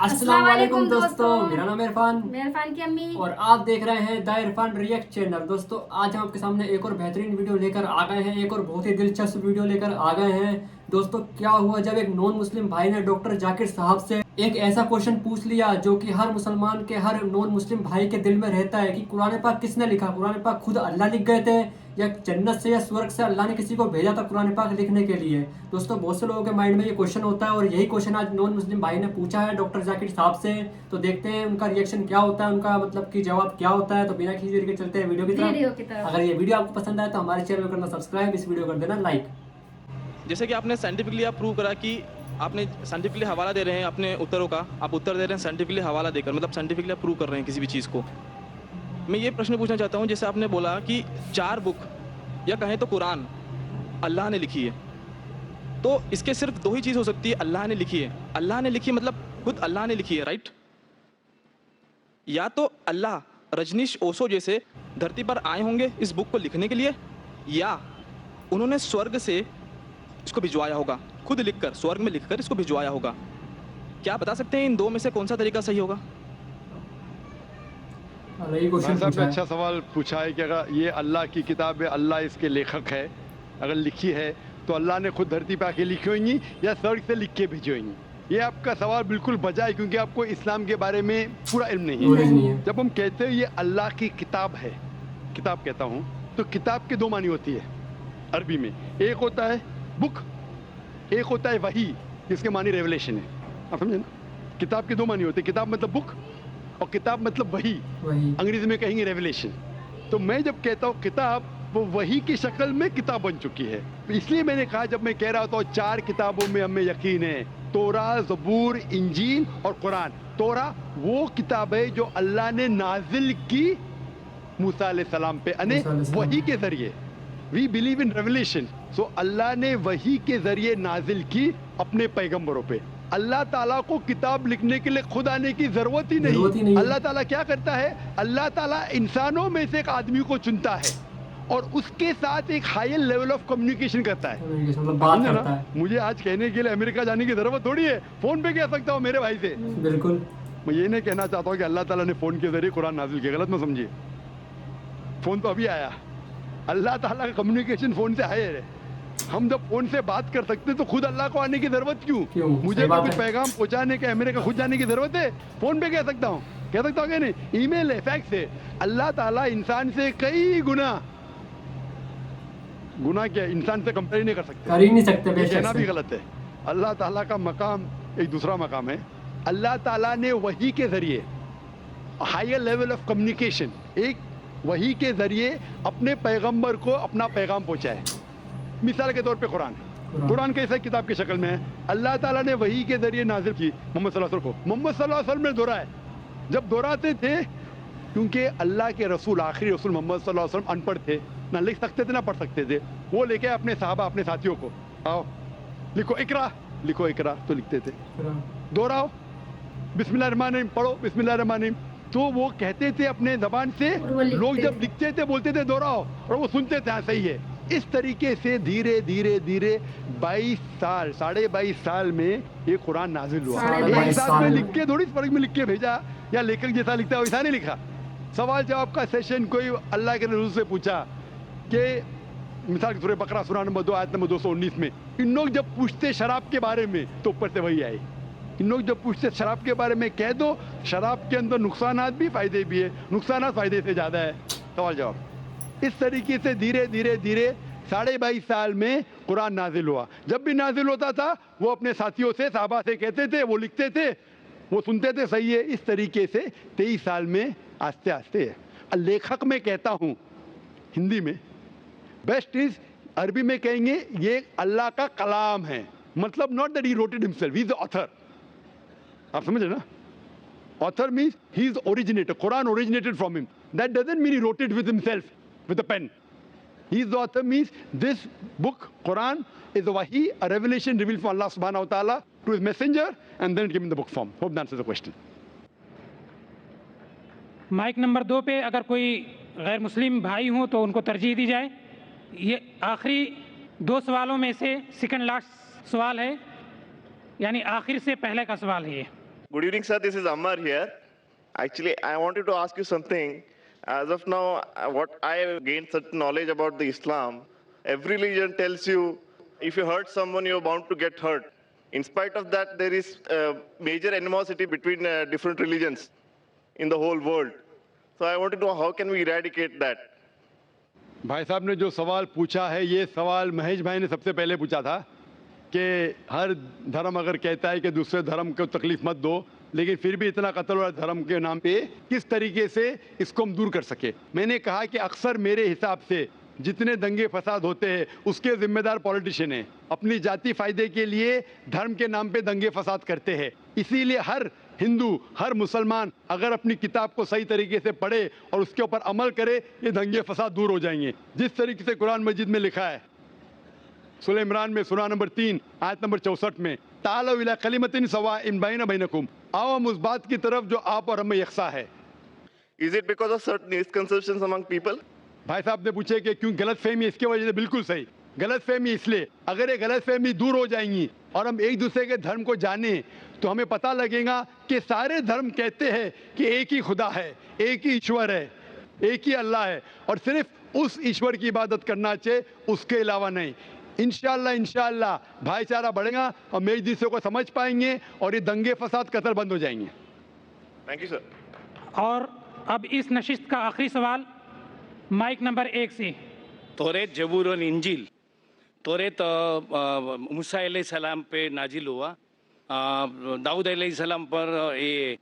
अस्सलाम वालेकुम दोस्तों, मेरा नाम इरफान मैं इरफान की अम्मी और आप देख रहे हैं द इरफान रिएक्ट चैनल। दोस्तों आज हम आपके सामने एक और बेहतरीन वीडियो लेकर आ गए हैं, एक और बहुत ही दिलचस्प वीडियो लेकर आ गए हैं। दोस्तों क्या हुआ जब एक नॉन मुस्लिम भाई ने डॉक्टर जाकिर साहब से एक ऐसा क्वेश्चन पूछ लिया जो कि हर मुसलमान के, हर नॉन मुस्लिम भाई के दिल में रहता है कि कुरान पाक किसने लिखा। कुरान पाक खुद अल्लाह लिख गए थे या जन्नत से या स्वर्ग से अल्लाह ने किसी को भेजा था कुरान पाक लिखने के लिए। दोस्तों बहुत से लोगों के माइंड में ये क्वेश्चन होता है और यही क्वेश्चन आज नॉन मुस्लिम भाई ने पूछा है डॉक्टर जाकिर साहब से। तो देखते हैं उनका रिएक्शन क्या होता है, उनका मतलब कि जवाब क्या होता है। तो बिना किसी देर के चलते हैं वीडियो की तरफ। अगर ये वीडियो आपको पसंद आए तो हमारे चैनल को करना सब्सक्राइब, इस वीडियो कर देना लाइक। जैसे कि आपने साइंटिफिकली आप प्रूव करा कि आपने साइंटिफिकली हवाला दे रहे हैं अपने उत्तरों का, आप उत्तर दे रहे हैं साइंटिफिकली हवाला देकर, मतलब साइंटिफिकली आप प्रूव कर रहे हैं किसी भी चीज़ को। मैं ये प्रश्न पूछना चाहता हूँ, जैसे आपने बोला कि 4 बुक या कहें तो कुरान अल्लाह ने लिखी है, तो इसके सिर्फ 2 ही चीज़ हो सकती है, अल्लाह ने लिखी है। अल्लाह ने लिखी मतलब खुद अल्लाह ने लिखी है, राइट? या तो अल्लाह रजनीश ओशो जैसे धरती पर आए होंगे इस बुक को लिखने के लिए, या उन्होंने स्वर्ग से इसको भिजवाया होगा, खुद लिखकर स्वर्ग में लिखकर इसको भिजवाया होगा। क्या बता सकते हैं इन 2 में से कौन सा तरीका सही होगा? साहब ने अच्छा सवाल पूछा है कि अगर ये अल्लाह की किताब है, अल्लाह इसके लेखक है, अगर लिखी है तो अल्लाह ने खुद धरती पे आके लिखी होंगी या स्वर्ग से लिख के भेजी होंगी। ये आपका सवाल बिल्कुल बजा है, क्योंकि आपको इस्लाम के बारे में पूरा इल्म नहीं है। जब हम कहते हैं ये अल्लाह की किताब है, किताब कहता हूँ, तो किताब के 2 मानी होती है अरबी में। एक होता है बुक, एक होता है वही, जिसके मानी रेवलेशन है। आप समझे ना? किताब के 2 मानी होते हैं, किताब मतलब बुक और किताब मतलब वही। अंग्रेजी में कहेंगे रेवलेशन। तो मैं जब कहता हूँ किताब, वो वही की शक्ल में किताब बन चुकी है। इसलिए मैंने कहा, जब मैं कह रहा था 4 किताबों में हमें यकीन है, तोरा, ज़बूर, इंजील और कुरान। तोरा वो किताब है जो अल्लाह ने नाजिल की मूसा अलैहिस्सलाम पे, यानी वही के जरिए। We believe in revelation. So Allah ने वही के जरिए नाजिल की अपने पैगंबरों पे। अल्लाह ताला को किताब लिखने के लिए खुद आने की जरूरत ही नहीं। अल्लाह ताला क्या करता है? अल्लाह ताला इंसानों में से एक आदमी को चुनता है और उसके साथ एक हायर लेवल ऑफ कम्युनिकेशन करता है। बात करता है। मुझे आज कहने के लिए अमेरिका जाने की जरूरत थोड़ी है, फोन पे कह सकता हूँ मेरे भाई से। बिल्कुल। मैं ये नहीं कहना चाहता हूँ कि अल्लाह ताला ने फोन के जरिए कुरान नाजिल किया, गलत मत समझिए। फोन तो अभी आया, अल्लाह ताला का कम्युनिकेशन फोन से हायर है। हम जब फोन से बात कर सकते तो खुद अल्लाह को आने की जरूरत क्यों? मुझे कुछ पैगाम पहुंचाने के अमेरिका खुद जाने की जरूरत है? फोन पे कह सकता हूँ क्या नहीं? ईमेल है, फैक्स है। अल्लाह ताला इंसान से कई गुना क्या इंसान से कंपेयर नहीं कर सकते, कर ही नहीं सकते। कहना भी गलत है। अल्लाह ताला का मकाम एक दूसरा मकाम है। अल्लाह ताला ने वही के जरिए हायर लेवल ऑफ कम्युनिकेशन, एक वही के जरिए अपने पैगंबर को अपना पैगाम पहुंचाए। मिसाल के तौर पे कुरान कैसे किताब की शक्ल में है? अल्लाह ताला ने वही के जरिए नाजिल की मोहम्मद सल्लल्लाहु अलैहि वसल्लम को। मोहम्मद सल्लल्लाहु अलैहि वसल्लम ने दोहराए, जब दोहराते थे, क्योंकि अल्लाह के रसूल, आखिरी रसूल मोहम्मद सल्लल्लाहु अलैहि वसल्लम अनपढ़ थे, ना लिख सकते थे ना पढ़ सकते थे। वो लेके अपने साहबा, अपने साथियों को, आओ लिखो इकरा, तो लिखते थे। दोहराओ, बिस्मिल्लाहिर्रहमानिर्रहीम पढ़ो, बिस्मिल्लाहिर्रहमानिर्रहीम। तो वो कहते थे अपने जबान से, लोग जब लिखते थे बोलते थे दोहराओ, और वो सुनते थे हाँ सही है। इस तरीके से धीरे धीरे 22 साल, 22.5 साल में ये कुरान नाजिल हुआ। एक साथ में लिख के थोड़ी स्वर्ग में लिख के भेजा, या लेखक जैसा लिखता है वैसा नहीं लिखा। सवाल जवाब का सेशन कोई अल्लाह के रसूल से पूछा कि मिसाल के सूरह बकरा सूरा नंबर 2 आयत नंबर 219 में, इन लोग जब पूछते शराब के बारे में तो ऊपर से वही आए। इन लोग जब पूछते शराब के बारे में, कह दो शराब के अंदर नुकसानात भी फायदे भी है, नुकसानात फायदे से ज्यादा है। सवाल जवाब। इस तरीके से धीरे धीरे 22.5 साल में कुरान नाजिल हुआ। जब भी नाजिल होता था वो अपने साथियों से, साहबा से कहते थे, वो लिखते थे, वो सुनते थे, सही है। इस तरीके से 23 साल में आस्ते आस्ते है। लेखक में कहता हूँ हिंदी में, बेस्ट इज, अरबी में कहेंगे ये अल्लाह का कलाम है, मतलब not that he wrote it himself, he is the author. आप समझे ना? Author means he is originator, Quran originated from him. That doesn't mean he wrote it with himself with a pen. He is the author, means this book, Quran, is a wahi, a revelation revealed from Allah subhanahu wa ta'ala to his messenger, and then it came in the book form. Hope that answers the question. Mike number 2 पे अगर कोई गैर मुस्लिम भाई हो तो उनको तरजीह दी जाए। ये आखिरी 2 सवालों में से सेकंड लास्ट सवाल है, यानी आखिर से पहले का सवाल है ये। Good evening, sir. This is Ammar here. Actually, I wanted to ask you something. As of now, what I have gained certain knowledge about the Islam, every religion tells you if you hurt someone, you're bound to get hurt. In spite of that, there is major animosity between different religions in the whole world. So I wanted to know how can we eradicate that? भाई साहब ने जो सवाल पूछा है, ये सवाल महेश भाई ने सबसे पहले पूछा था कि हर धर्म अगर कहता है कि दूसरे धर्म को तकलीफ मत दो, लेकिन फिर भी इतना कत्ल हुआ धर्म के नाम पे, किस तरीके से इसको हम दूर कर सके। मैंने कहा कि अक्सर मेरे हिसाब से जितने दंगे फसाद होते हैं उसके जिम्मेदार पॉलिटिशियन हैं, अपनी जाति फायदे के लिए धर्म के नाम पे दंगे फसाद करते हैं। इसीलिए हर हिंदू, हर मुसलमान अगर अपनी किताब को सही तरीके से पढ़े और उसके ऊपर अमल करे, ये दंगे फसाद दूर हो जाएंगे। जिस तरीके से कुरान मजीद में लिखा है, सूरह इमरान में सूरह नंबर 3 आयत नंबर 64 में, तालौ इला कलिमतिन सवाइन बैना बैनकुम, आओ हम उस बात की तरफ जो आप और हमें यकसा है। Is it because of certain misconceptions among people? भाई साहब ने पूछे कि क्यों गलत फहमी, इसके वजह से बिल्कुल सही। गलत फहमी इसलिए, अगर ये गलत फहमी दूर हो जाएंगी और हम एक दूसरे के धर्म को जाने, तो हमें पता लगेगा कि सारे धर्म कहते हैं कि एक ही खुदा है, एक ही ईश्वर है, एक ही अल्लाह है, और सिर्फ उस ईश्वर की इबादत करना चाहिए, उसके अलावा नहीं। इंशाअल्लाह भाईचारा बढ़ेगा और हम एक दूसरे को समझ पाएंगे और ये दंगे फसाद कतल बंद हो जाएंगे। Thank you, sir. और अब इस नशिस्त का आखिरी सवाल माइक नंबर 1 से। तौरेत, जबूर और इंजील। तौरेत मूसा अलैहिस्सलाम पे नाजिल हुआ, दाऊद अलैहिस्सलाम पर ये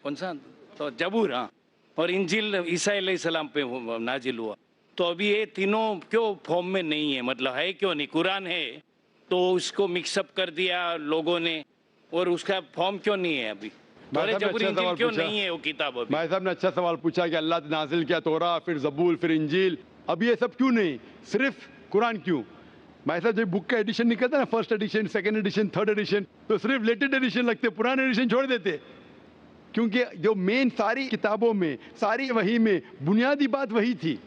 कौन सा तो जबूर, हाँ, और इंजील ईसा अलैहिस्सलाम पे नाजिल हुआ। तो अभी ये तीनों क्यों फॉर्म में नहीं है, मतलब है क्यों नहीं? कुरान है तो उसको मिक्सअप कर दिया लोगों ने, और उसका फॉर्म क्यों नहीं है अभी? तौरेत, जबूर, इंजील क्यों नहीं है वो किताब अभी? भाई साहब ने अच्छा सवाल पूछा कि अल्लाह ने नाजिल किया तौरा, फिर जबूर, फिर इंजील, अब ये सब क्यों नहीं, सिर्फ कुरान क्यों? भाई साहब जब बुक का एडिशन निकलता है ना, first edition, second edition, third edition, तो सिर्फ लेटेस्ट एडिशन लगते, पुराने एडिशन छोड़ देते, क्योंकि जो मेन सारी किताबों में, सारी वही में बुनियादी बात वही थी,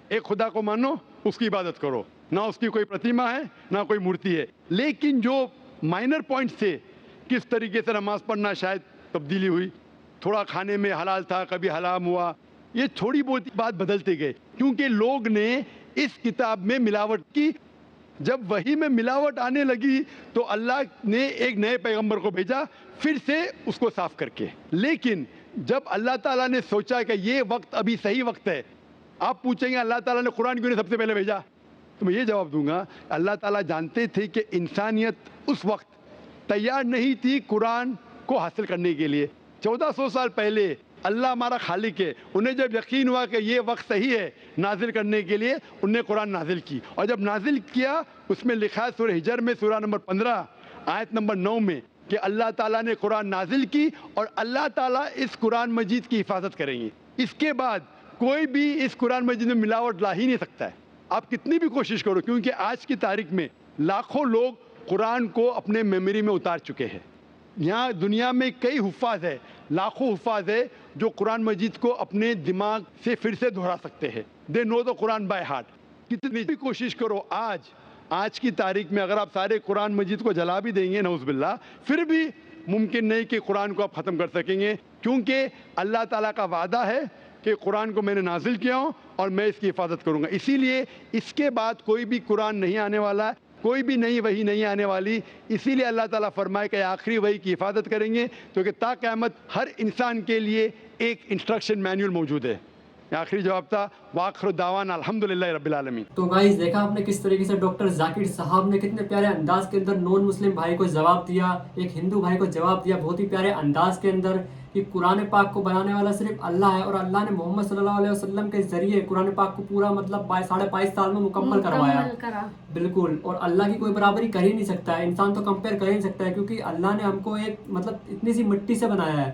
एक खुदा को मानो, उसकी इबादत करो, ना उसकी कोई प्रतिमा है ना कोई मूर्ति है। लेकिन जो माइनर पॉइंट्स थे, किस तरीके से नमाज पढ़ना शायद तब्दीली हुई, थोड़ा खाने में हलाल था, कभी हराम हुआ, ये थोड़ी बहुत बात बदलते गए, क्योंकि लोग ने इस किताब में मिलावट की। जब वही में मिलावट आने लगी तो अल्लाह ने एक नए पैगंबर को भेजा, फिर से उसको साफ करके। लेकिन जब अल्लाह ताला ने सोचा कि ये वक्त अभी सही वक्त है, आप पूछेंगे अल्लाह ताला ने कुरान क्यों नहीं सबसे पहले भेजा, तो मैं ये जवाब दूंगा, अल्लाह ताला जानते थे कि इंसानियत उस वक्त तैयार नहीं थी कुरान को हासिल करने के लिए। 1400 साल पहले अल्लाह हमारा खालिक है, उन्हें जब यकीन हुआ कि ये वक्त सही है नाजिल करने के लिए, उन्हें कुरान नाजिल की, और जब नाजिल किया उसमें लिखा है सूरह हिजर में सूरह नंबर 15 आयत नंबर 9 में कि अल्लाह ताला ने कुरान नाजिल की और अल्लाह ताला इस कुरान मजीद की हिफाजत करेंगे। इसके बाद कोई भी इस कुरान मजीद में मिलावट ला ही नहीं सकता है, आप कितनी भी कोशिश करो, क्योंकि आज की तारीख में लाखों लोग कुरान को अपने मेमोरी में उतार चुके हैं। यहाँ दुनिया में कई हुफ़ाज़ है, लाखों हुफ़ाज़ है जो कुरान मजीद को अपने दिमाग से फिर से दोहरा सकते हैं, they know the Quran by heart. कितनी भी कोशिश करो, आज की तारीख में अगर आप सारे कुरान मजीद को जला भी देंगे नऊज़ुबिल्लाह, फिर भी मुमकिन नहीं कि कुरान को आप ख़त्म कर सकेंगे, क्योंकि अल्लाह ताला का वादा है कि कुरान को मैंने नाजिल किया हूँ और मैं इसकी हिफाजत करूँगा। इसीलिए इसके बाद कोई भी कुरान नहीं आने वाला, कोई भी नई वही नहीं आने वाली। इसीलिए अल्लाह ताला फरमाए कि आखिरी वही की हिफाजत करेंगे, क्योंकि ता क़यामत हर इंसान के लिए एक इंस्ट्रक्शन मैनुअल मौजूद है। आखिरी जवाब था वाखिर दावाना अल्हम्दुलिल्लाह रब्बिल आलमीन। तो गाइस देखा आपने किस तरीके से डॉक्टर जाकिर साहब ने कितने प्यारे अंदाज के अंदर नॉन मुस्लिम भाई को जवाब दिया, एक हिंदू भाई को जवाब दिया बहुत ही प्यारे अंदाज के अंदर, कि कुरान पाक को बनाने वाला सिर्फ अल्लाह है और अल्लाह ने मोहम्मद सल्लल्लाहु अलैहि वसल्लम के जरिए कुरान पाक को पूरा मतलब 22.5 साल में मुकम्मल करवाया। बिल्कुल, और अल्लाह की कोई बराबरी कर ही नहीं सकता है, इंसान तो कंपेयर कर ही नहीं सकता है, क्योंकि अल्लाह ने हमको एक मतलब इतनी सी मिट्टी से बनाया है,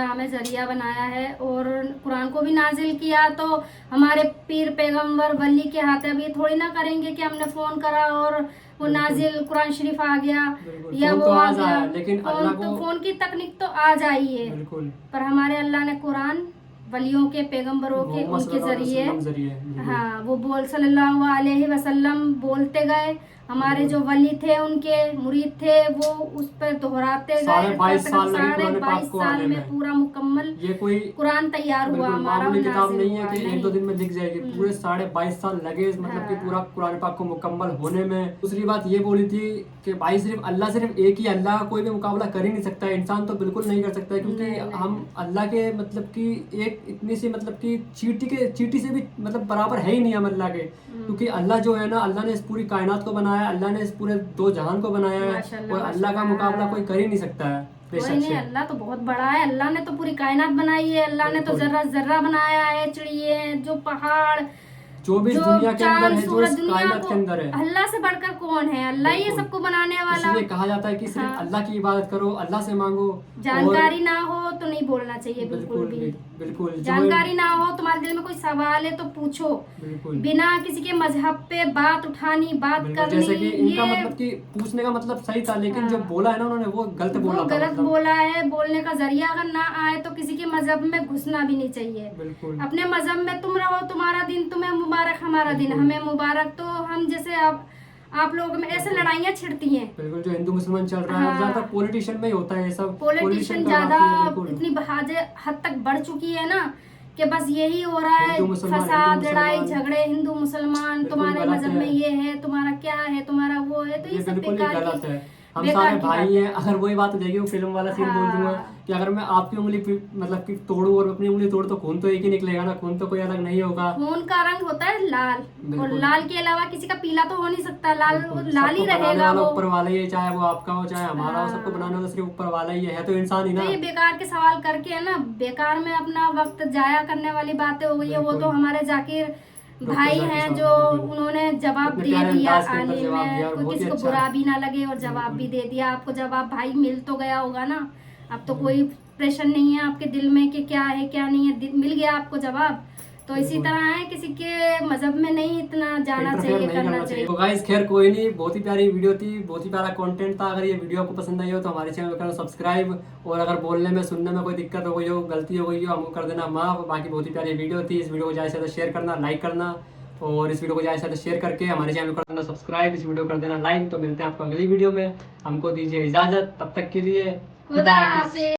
हमें जरिया बनाया है, और कुरान को भी नाजिल किया। तो हमारे पीर पैगंबर वली के हाथ अभी थोड़ी ना करेंगे कि हमने फोन करा और वो नाजिल कुरान शरीफ आ गया या वो आ गया, लेकिन अल्लाह को फोन की तकनीक तो आ जाई है, पर हमारे अल्लाह ने कुरान वलियों के पैगंबरों के उनके जरिए, हाँ, वो बोल सल्लल्लाहु अलैहि वसल्लम बोलते गए, हमारे जो वली थे, उनके मुरीद थे, वो उस पर दोहराते गए। 22.5 साल लगे कुरान पाक 22 को साल आने में में। पूरा मुकम्मल ये कोई कुरान तैयार हुआ बिल्कुल हमारा, मामूली और किताब नाजिल नहीं है हुआ, कि एक दो दिन में लिख जाएगी, पूरे 22.5 साल लगे मतलब कि पूरा कुरान पाक को मुकम्मल होने में। दूसरी बात ये बोली थी कि भाई सिर्फ एक ही अल्लाह का कोई भी मुकाबला कर ही नहीं सकता है, इंसान तो बिल्कुल नहीं कर सकता है, क्योंकि हम अल्लाह के मतलब कि एक इतनी सी मतलब कि चींटी से भी मतलब बराबर है ही नहीं हम अल्लाह के, क्योंकि अल्लाह जो है ना, अल्लाह ने इस पूरी कायनात को बनाया, अल्लाह ने इस पूरे दो जहान को बनाया है, माशाल्लाह, और अल्लाह का मुकाबला कोई कर ही नहीं सकता है कोई बेशक नहीं। से। अल्लाह तो बहुत बड़ा है, अल्लाह ने तो पूरी कायनात बनाई है, अल्लाह ने तो बिल्कुल। जर्रा जर्रा बनाया है, चिड़िए, जो पहाड़, जो भी इस जो दुनिया के अंदर चांद है, जो सूरज, इस दुनिया कायनात को के अंदर है, अल्लाह से बढ़कर कौन है? अल्लाह ही है बिल्कुल। सबको बनाने वाला। इसलिए कहा जाता है कि सिर्फ हाँ। अल्लाह की इबादत करो, अल्लाह से मांगो। जानकारी ना हो तो नहीं बोलना चाहिए, बिल्कुल भी। बिल्कुल जानकारी ना हो, तुम्हारे दिल में कोई सवाल है तो पूछो, बिल्कुल बिना किसी के मजहब पे बात उठानी, बात बिल्कुल। करनी, जैसे कि इनका ये मतलब कि पूछने का मतलब सही था, लेकिन हाँ। जो बोला है ना उन्होंने वो गलत बोला वो था गलत मतलब। बोला है। बोलने का जरिया अगर ना आए तो किसी के मजहब में घुसना भी नहीं चाहिए। बिल्कुल अपने मजहब में तुम रहो, तुम्हारा दिन तुम्हें मुबारक, हमारा दिन हमें मुबारक। तो हम जैसे आप लोगों में ऐसे लड़ाइयाँ छिड़ती हैं, बिल्कुल, जो हिंदू मुसलमान चल रहा है हाँ। ज्यादातर पॉलिटिशियन में ही होता है ये सब। पॉलिटिशियन करवाती ज्यादा है, बिल्कुल। इतनी हद तक बढ़ चुकी है ना, कि बस यही हो रहा है, हिंदू मुसलमान, फसाद, हिंदू लड़ाई मुसलमान। झगड़े, हिंदू मुसलमान, बिल्कुल तुम्हारे गलत मजहब है। में ये है, तुम्हारा क्या है, तुम्हारा वो है, तो ये सब बिल्कुल ही बेकार गलत है। की हम बेकार सारे की भाई बात हैं। है। अगर वही बात देखिए, वो फिल्म वाला सीन बोल दूंगा हाँ। कि अगर मैं आपकी उंगली मतलब कि तोड़ूं और अपनी उंगली तोड़ तो खून तो एक ही निकलेगा ना, खून तो कोई अलग नहीं होगा। खून का रंग होता है लाल, और बिल्कुल। लाल के अलावा किसी का पीला तो हो नहीं सकता, लाल बिल्कुल। लाल ही सबको बनाने रहेगा वाला वो। ऊपर वाला ही है, चाहे वो आपका हो चाहे हमारा हो, हाँ। सबको बनाने वाला सिर्फ ऊपर वाला ही है तो इंसान ही तो ना। ये बेकार के सवाल करके है ना, बेकार में अपना वक्त जाया करने वाली बातें हो गई है। वो तो बिल्कुल। हमारे जाकिर डॉक्टर भाई जाकिर हैं, साहब, जो बिल्कुल। उन्होंने जवाब इतने दे प्यारे दिया अंदाज के अंदर आने जवाब दिया में, और कोई बहुत ही किसी को अच्छा। बुरा भी ना लगे, और जवाब भी बिल्कुल। दे दिया। आपको जवाब भाई मिल तो गया होगा ना, अब तो कोई प्रेशर नहीं है आपके दिल में कि क्या है क्या नहीं है, मिल गया आपको जवाब। तो इसी बिल्कुल। तरह है, किसी के मजहब में नहीं इतना जाना इंटरफेयर चाहिए, नहीं करना चाहिए। तो गाइस खैर कोई नहीं, बहुत ही प्यारी वीडियो थी, बहुत ही प्यारा कंटेंट था। अगर ये वीडियो आपको पसंद आई हो तो हमारे चैनल को करो सब्सक्राइब, और अगर बोलने में सुनने में कोई दिक्कत हो गई हो, गलती हो गई हो, हमको कर देना माफ। बाकी बहुत ही प्यारी वीडियो थी। इस वीडियो को ज़्यादा से ज़्यादा शेयर करना, लाइक करना, और इस वीडियो को ज़्यादा से ज़्यादा शेयर करके हमारे चैनल को कर देना सब्सक्राइब, इस वीडियो को कर देना लाइक। तो मिलते हैं आपको अगली वीडियो में, हमको दीजिए इजाज़त, तब तक के लिए खुदा हाफिज़।